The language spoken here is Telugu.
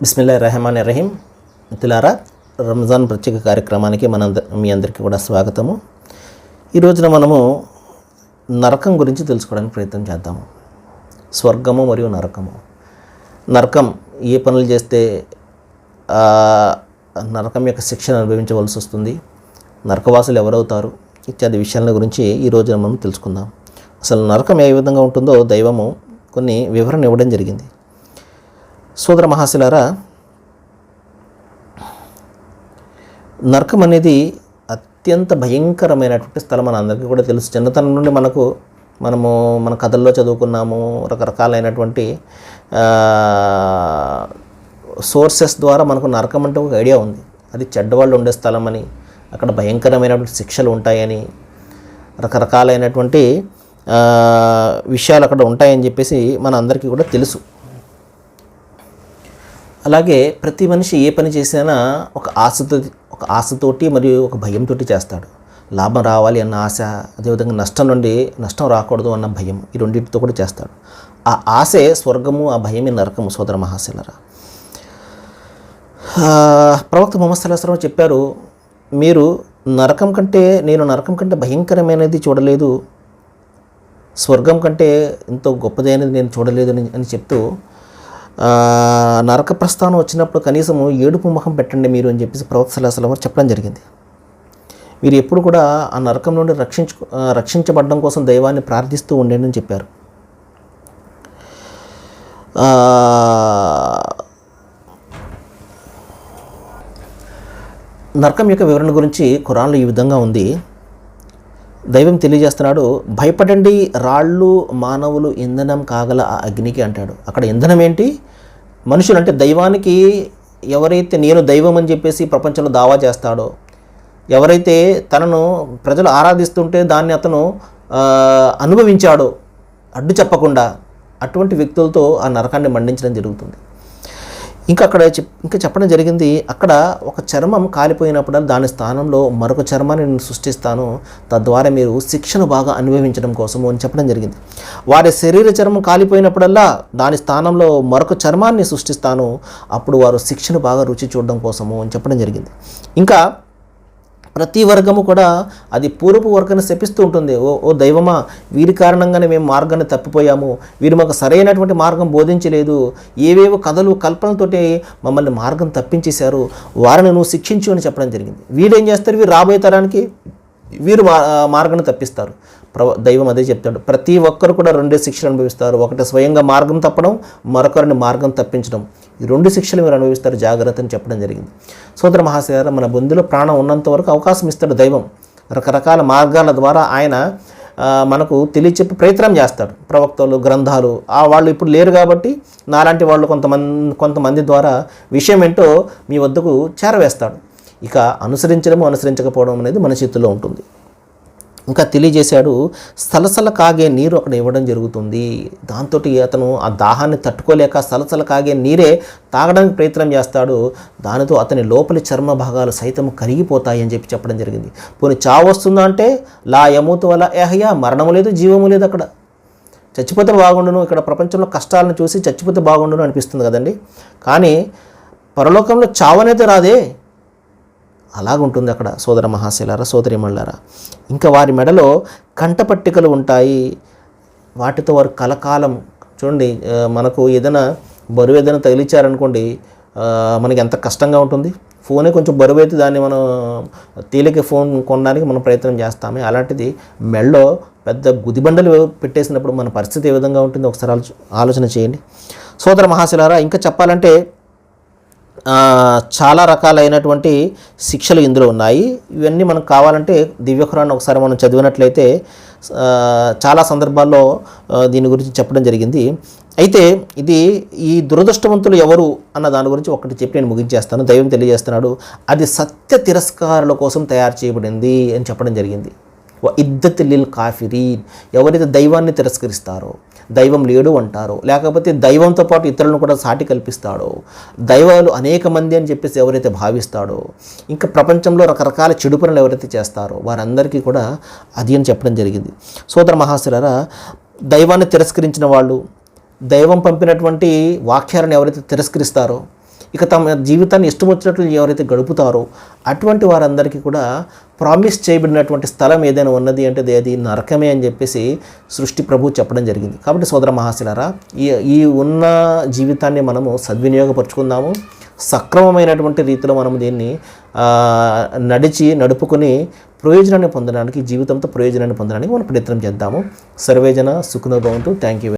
బిస్మిల్లాహిర్రహమానిర్రహీం. మిత్రులారా, రంజాన్ ప్రత్యేక కార్యక్రమానికి మీ అందరికీ కూడా స్వాగతము. ఈ రోజున మనము నరకం గురించి తెలుసుకోవడానికి ప్రయత్నం చేద్దాము. స్వర్గము మరియు నరకము. నరకం ఏ పనులు చేస్తే నరకం యొక్క శిక్షను అనుభవించవలసి వస్తుంది, నరకవాసులు ఎవరవుతారు ఇత్యాది విషయాల గురించి ఈ రోజున మనం తెలుసుకుందాం. అసలు నరకం ఏ విధంగా ఉంటుందో దైవము కొన్ని వివరణ ఇవ్వడం జరిగింది. సోదర మహాశిలారా, నరకం అనేది అత్యంత భయంకరమైనటువంటి స్థలం. మన అందరికీ కూడా తెలుసు. చిన్నతనం నుండి మన కథల్లో చదువుకున్నాము. రకరకాలైనటువంటి సోర్సెస్ ద్వారా మనకు నరకం అంటే ఒక ఐడియా ఉంది. అది చెడ్డవాళ్ళు ఉండే స్థలం అని, అక్కడ భయంకరమైనటువంటి శిక్షలు ఉంటాయని, రకరకాలైనటువంటి విషయాలు అక్కడ ఉంటాయని చెప్పేసి మన అందరికీ కూడా తెలుసు. అలాగే ప్రతి మనిషి ఏ పని చేసినా ఒక ఆశతోటి మరియు ఒక భయంతో చేస్తాడు. లాభం రావాలి అన్న ఆశ, అదేవిధంగా నష్టం రాకూడదు అన్న భయం, ఈ రెండింటితో కూడా చేస్తాడు. ఆ ఆశే స్వర్గము, ఆ భయమే నరకము. సోదర మహాశిలరా, ప్రవక్త ముహమ్మద్ సల్లల్లాహు అలైహి వసల్లం చెప్పారు, నేను నరకం కంటే భయంకరమైనది చూడలేదు, స్వర్గం కంటే ఎంతో గొప్పదైనది నేను చూడలేదు అని చెప్తూ, నరక ప్రస్థానం వచ్చినప్పుడు కనీసము ఏడుపు ముఖం పెట్టండి మీరు అని చెప్పేసి ప్రవక్త సల్లల్లాహు అలైహి వసల్లం చెప్పడం జరిగింది. మీరు ఎప్పుడు కూడా ఆ నరకం నుండి రక్షించబడడం కోసం దైవాన్ని ప్రార్థిస్తూ ఉండండి అని చెప్పారు. నరకం యొక్క వివరణ గురించి ఖురాన్లో ఈ విధంగా ఉంది. దైవం తెలియజేస్తున్నాడు, భయపడండి, రాళ్ళు మానవులు ఇంధనం కాగల ఆ అగ్నికి అంటాడు. అక్కడ ఇంధనం ఏంటి? మనుషులు. అంటే దైవానికి ఎవరైతే నేను దైవం అని చెప్పేసి ప్రపంచంలో దావా చేస్తాడో, ఎవరైతే తనను ప్రజలు ఆరాధిస్తుంటే దాన్ని అతను అనుభవించాడో అడ్డు చెప్పకుండా, అటువంటి వ్యక్తులతో ఆ నరకాన్ని మండించడం జరుగుతుంది. ఇంకా చెప్పడం జరిగింది, అక్కడ ఒక చర్మం కాలిపోయినప్పుడు దాని స్థానంలో మరొక చర్మాన్ని నేను సృష్టిస్తాను, తద్వారా మీరు శిక్షను బాగా అనుభవించడం కోసము అని చెప్పడం జరిగింది. వారి శరీర చర్మం కాలిపోయినప్పుడల్లా దాని స్థానంలో మరొక చర్మాన్ని సృష్టిస్తాను, అప్పుడు వారు శిక్షను బాగా రుచి చూడడం కోసము అని చెప్పడం జరిగింది. ఇంకా ప్రతి వర్గము కూడా అది పూర్వపు వర్గాన్ని శపిస్తూ ఉంటుంది. ఓ దైవమా, వీరి కారణంగానే మేము మార్గాన్ని తప్పిపోయాము, వీరు మాకు సరైనటువంటి మార్గం బోధించలేదు, ఏవేవో కథలు కల్పనలతోటి మమ్మల్ని మార్గం తప్పించేశారు, వారిని నువ్వు శిక్షించు అని చెప్పడం జరిగింది. వీరేం చేస్తారు? వీరు రాబోయే తరానికి వీరు మార్గాన్ని తప్పిస్తారు. దైవం అదే చెప్తాడు, ప్రతి ఒక్కరు కూడా రెండే శిక్షలు అనుభవిస్తారు. ఒకటి స్వయంగా మార్గం తప్పడం, మరొకరిని మార్గం తప్పించడం. ఈ రెండు శిక్షలు మీరు అనుభవిస్తారు, జాగ్రత్త అని చెప్పడం జరిగింది. సోదర మహాశయ, మన బొందులో ప్రాణం ఉన్నంత వరకు అవకాశం ఇస్తాడు దైవం. రకరకాల మార్గాల ద్వారా ఆయన మనకు తెలియచెప్పి ప్రయత్నం చేస్తాడు. ప్రవక్తలు, గ్రంథాలు వాళ్ళు ఇప్పుడు లేరు కాబట్టి నాలాంటి వాళ్ళు కొంతమంది ద్వారా విషయం ఏంటో మీ వద్దకు చేరవేస్తాడు. ఇక అనుసరించకపోవడం అనేది మన చేతుల్లో ఉంటుంది. ఇంకా తెలియజేశాడు, సలసల కాగే నీరు అక్కడ ఇవ్వడం జరుగుతుంది. దాంతో అతను ఆ దాహాన్ని తట్టుకోలేక సలసల కాగే నీరే తాగడానికి ప్రయత్నం చేస్తాడు. దానితో అతని లోపలి చర్మ భాగాలు సైతం కరిగిపోతాయి అని చెప్పడం జరిగింది. పోనీ చావు వస్తుందా అంటే లా యమూతు వలా యహ్యా, మరణము లేదు, జీవము లేదు. అక్కడ చచ్చిపోతే బాగుండును, ఇక్కడ ప్రపంచంలో కష్టాలను చూసి చచ్చిపోతే బాగుండును అనిపిస్తుంది కదండి. కానీ పరలోకంలో చావు అనేది రాదే, అలాగుంటుంది అక్కడ. సోదర మహాశిలారా, సోదరిమణులారా, ఇంకా వారి మెడలో కంటపట్టికలు ఉంటాయి. వాటితో వారు కలకాలం, చూడండి, మనకు బరువు ఏదైనా తగిలించారనుకోండి, మనకి ఎంత కష్టంగా ఉంటుంది. ఫోనే కొంచెం బరువు అయితే దాన్ని మనం తేలిక ఫోన్ కొనడానికి మనం ప్రయత్నం చేస్తామే, అలాంటిది మెడలో పెద్ద గుదిబండలు పెట్టేసినప్పుడు మన పరిస్థితి ఏ విధంగా ఉంటుంది ఒకసారి ఆలోచన చేయండి. సోదర మహాశిలారా, ఇంకా చెప్పాలంటే చాలా రకాలైనటువంటి శిక్షలు ఇందులో ఉన్నాయి. ఇవన్నీ మనకు కావాలంటే దివ్య ఖురాన్ ఒకసారి మనం చదివినట్లయితే చాలా సందర్భాల్లో దీని గురించి చెప్పడం జరిగింది. అయితే ఈ దురదృష్టవంతులు ఎవరు అన్న దాని గురించి ఒకటి చెప్పి నేను ముగించేస్తాను. దైవం తెలియజేస్తున్నాడు, అది సత్య తిరస్కారుల కోసం తయారు చేయబడింది అని చెప్పడం జరిగింది. ఇద్దత్ లిల్ కాఫిరీన్, ఎవరైతే దైవాన్ని తిరస్కరిస్తారో, దైవం లేడు అంటారో, లేకపోతే దైవంతో పాటు ఇతరులను కూడా సాటి కల్పిస్తాడో, దైవాలు అనేక మంది అని చెప్పేసి ఎవరైతే భావిస్తాడో, ఇంకా ప్రపంచంలో రకరకాల చెడు పనులు ఎవరైతే చేస్తారో వారందరికీ కూడా అది అని చెప్పడం జరిగింది. సోదర మహాశిలారా, దైవాన్ని తిరస్కరించిన వాళ్ళు, దైవం పంపినటువంటి వాక్యాలను ఎవరైతే తిరస్కరిస్తారో, ఇక తమ జీవితాన్ని ఇష్టం వచ్చినట్లు ఎవరైతే గడుపుతారో అటువంటి వారందరికీ కూడా ప్రామిస్ చేయబడినటువంటి స్థలం ఏదైనా ఉన్నది అంటే అది నరకమే అని చెప్పేసి సృష్టి ప్రభు చెప్పడం జరిగింది. కాబట్టి సోదర మహాశిలారా, ఈ ఉన్న జీవితాన్ని మనము సద్వినియోగపరుచుకుందాము. సక్రమమైనటువంటి రీతిలో మనం దీన్ని నడుపుకొని ప్రయోజనాన్ని పొందడానికి, జీవితంతో ప్రయోజనాన్ని పొందడానికి మనం ప్రయత్నం చేద్దాము. సర్వేజన సుఖనో భవంతు. Thank you.